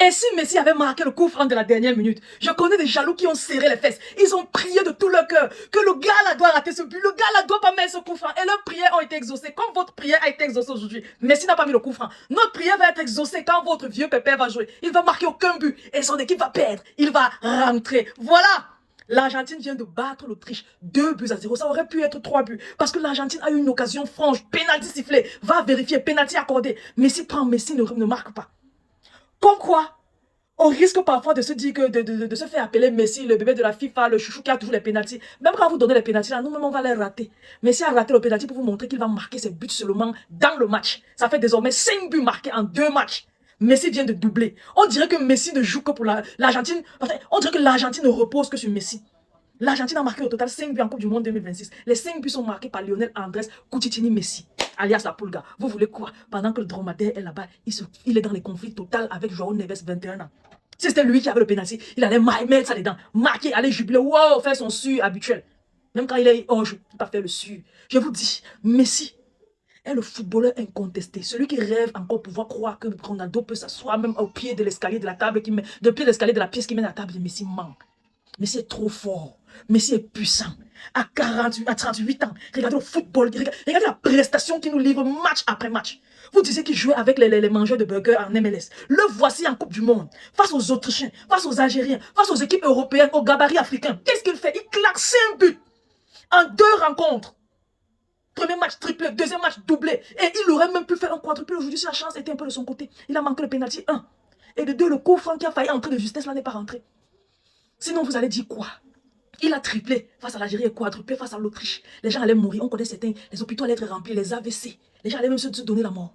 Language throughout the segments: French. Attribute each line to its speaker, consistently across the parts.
Speaker 1: Et si Messi avait marqué le coup franc de la dernière minute, je connais des jaloux qui ont serré les fesses. Ils ont prié de tout leur cœur que le gars là doit rater ce but. Le gars là doit pas mettre ce coup franc. Et leurs prières ont été exaucées. Comme votre prière a été exaucée aujourd'hui. Messi n'a pas mis le coup franc. Notre prière va être exaucée quand votre vieux pépère va jouer. Il va marquer aucun but. Et son équipe va perdre. Il va rentrer. Voilà. L'Argentine vient de battre l'Autriche 2-0. Ça aurait pu être 3 buts. Parce que l'Argentine a eu une occasion franche. Pénalty sifflé. Va vérifier. Pénalty accordé. Messi prend. Messi ne marque pas. Comme quoi, on risque parfois de se dire que de se faire appeler Messi, le bébé de la FIFA, le chouchou qui a toujours les pénaltys. Même quand vous donnez les pénaltys, là, nous-mêmes, on va les rater. Messi a raté le pénalty pour vous montrer qu'il va marquer ses buts seulement dans le match. Ça fait désormais 5 buts marqués en 2 matchs. Messi vient de doubler. On dirait que Messi ne joue que pour l'Argentine. On dirait que l'Argentine ne repose que sur Messi. L'Argentine a marqué au total 5 buts en Coupe du Monde 2026. Les 5 buts sont marqués par Lionel Andrés Cucitini Messi, alias la Pulga. Vous voulez quoi? Pendant que le dromadaire est là-bas, il est dans les conflits total avec João Neves, 21 ans. Si c'était lui qui avait le pénalty, il allait mettre ça dedans, marquer, aller jubiler, wow, faire son su habituel. Même quand il est hors jeu, il ne peut pas faire le su. Je vous dis, Messi est le footballeur incontesté. Celui qui rêve encore pouvoir croire que Ronaldo peut s'asseoir même au pied de l'escalier de la table, de pied de l'escalier de la pièce qui mène à la table. Messi manque. Messi est trop fort. Messi est puissant. À 38 ans, regardez le football, regardez la prestation qu'il nous livre match après match. Vous disiez qu'il jouait avec les mangeurs de burgers en MLS. Le voici en Coupe du Monde. Face aux Autrichiens, face aux Algériens, face aux équipes européennes, aux gabarits africains. Qu'est-ce qu'il fait? Il claque 5 buts en 2 rencontres. Premier match triplé, deuxième match doublé. Et il aurait même pu faire un quadruplé aujourd'hui si la chance était un peu de son côté. Il a manqué le pénalty 1. Et de 2, le coup franc qui a failli entrer de justesse là n'est pas rentré. Sinon, vous allez dire quoi? Il a triplé face à l'Algérie et quadruplé face à l'Autriche. Les gens allaient mourir. On connaît certains. Les hôpitaux allaient être remplis. Les AVC. Les gens allaient même se donner la mort.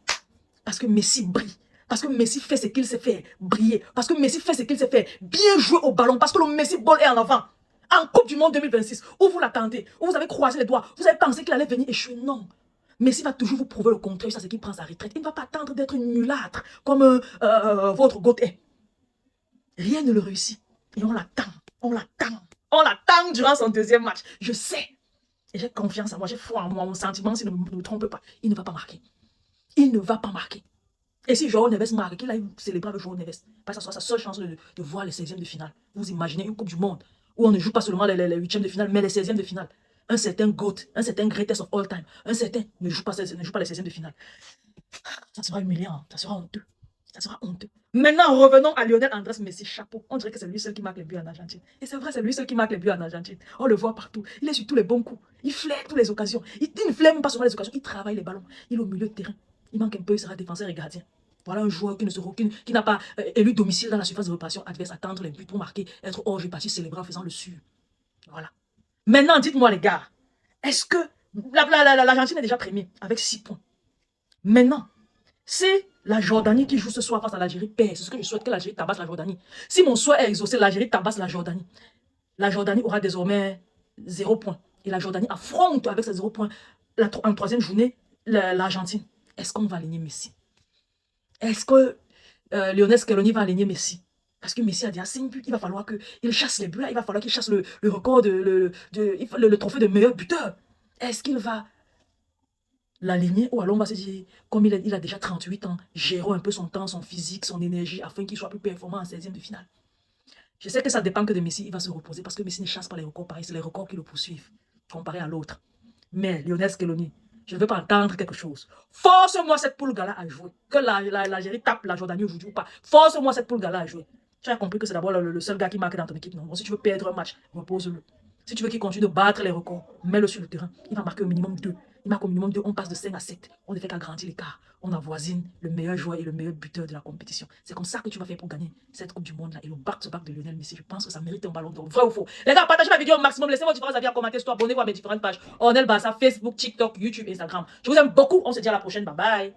Speaker 1: Parce que Messi brille. Parce que Messi fait ce qu'il sait faire. Briller. Parce que Messi fait ce qu'il sait faire. Bien jouer au ballon. Parce que le Messi ball est en avant. En Coupe du Monde 2026. Où vous l'attendez. Où vous avez croisé les doigts. Vous avez pensé qu'il allait venir échouer. Non. Messi va toujours vous prouver le contraire. Ça, c'est qu'il prend sa retraite. Il ne va pas attendre d'être mulâtre. Comme votre goût est. Rien ne le réussit. Et on l'attend. On l'attend. On l'attend durant son deuxième match. Je sais. Et j'ai confiance en moi. J'ai foi en moi. Mon sentiment, s'il ne me trompe pas, il ne va pas marquer. Il ne va pas marquer. Et si João Neves marque, qu'il aille célébrer avec João Neves, parce que ça soit sa seule chance de voir les 16e de finale. Vous imaginez une Coupe du Monde où on ne joue pas seulement les 8e de finale, mais les 16e de finale. Un certain GOAT, un certain greatest of all time, un certain ne joue pas les 16e de finale. Ça sera humiliant, ça sera honteux. Ça sera honteux. Maintenant, revenons à Lionel Andrés Messi, chapeau. On dirait que c'est lui seul qui marque les buts en Argentine. Et c'est vrai, c'est lui seul qui marque les buts en Argentine. On le voit partout. Il est sur tous les bons coups. Il flaire toutes les occasions. Il ne flaire même pas seulement les occasions. Il travaille les ballons. Il est au milieu de terrain. Il manque un peu, il sera défenseur et gardien. Voilà un joueur qui n'a pas élu domicile dans la surface de réparation adverse, attendre les buts pour marquer, être hors jeu, partir célébrer en faisant le sûr. Voilà. Maintenant, dites-moi les gars, est-ce que l'Argentine est déjà première avec 6 points? Maintenant, c'est la Jordanie qui joue ce soir face à l'Algérie perd. C'est ce que je souhaite, que l'Algérie tabasse la Jordanie. Si mon souhait est exaucé, l'Algérie tabasse la Jordanie. La Jordanie aura désormais 0 point. Et la Jordanie affronte avec ses 0 points en troisième journée l'Argentine. Est-ce qu'on va aligner Messi? Est-ce que Lionel Scaloni va aligner Messi? Parce que Messi a déjà 5 buts. Il va falloir qu'il chasse les buts là. Il va falloir qu'il chasse le record, le trophée de meilleur buteur. Est-ce qu'il va l'aligner, ou alors on va se dire, comme il a déjà 38 ans, gérons un peu son temps, son physique, son énergie, afin qu'il soit plus performant en 16e de finale. Je sais que ça dépend que de Messi, il va se reposer, parce que Messi ne chasse pas les records pareils, c'est les records qui le poursuivent, comparé à l'autre. Mais Lionel Scaloni, je ne veux pas entendre quelque chose. Force-moi cette poule gala à jouer. Que l'Algérie tape la Jordanie aujourd'hui ou pas. Force-moi cette poule gala à jouer. Tu as compris que c'est d'abord le seul gars qui marque dans ton équipe. Non, si tu veux perdre un match, repose-le. Si tu veux qu'il continue de battre les records, mets-le sur le terrain. Il va marquer au minimum 2. Il marque au minimum 2. On passe de 5 à 7. On ne fait qu'agrandir l'écart. On avoisine le meilleur joueur et le meilleur buteur de la compétition. C'est comme ça que tu vas faire pour gagner cette Coupe du Monde-là. Et le back-to-back de Lionel Messi, je pense que ça mérite un ballon d'or. Vrai ou faux? Les gars, partagez la vidéo au maximum. Laissez vos différents avis en commentaire. Surtout abonnez-vous à mes différentes pages. Ornel Bassa, Facebook, TikTok, YouTube, Instagram. Je vous aime beaucoup. On se dit à la prochaine. Bye bye.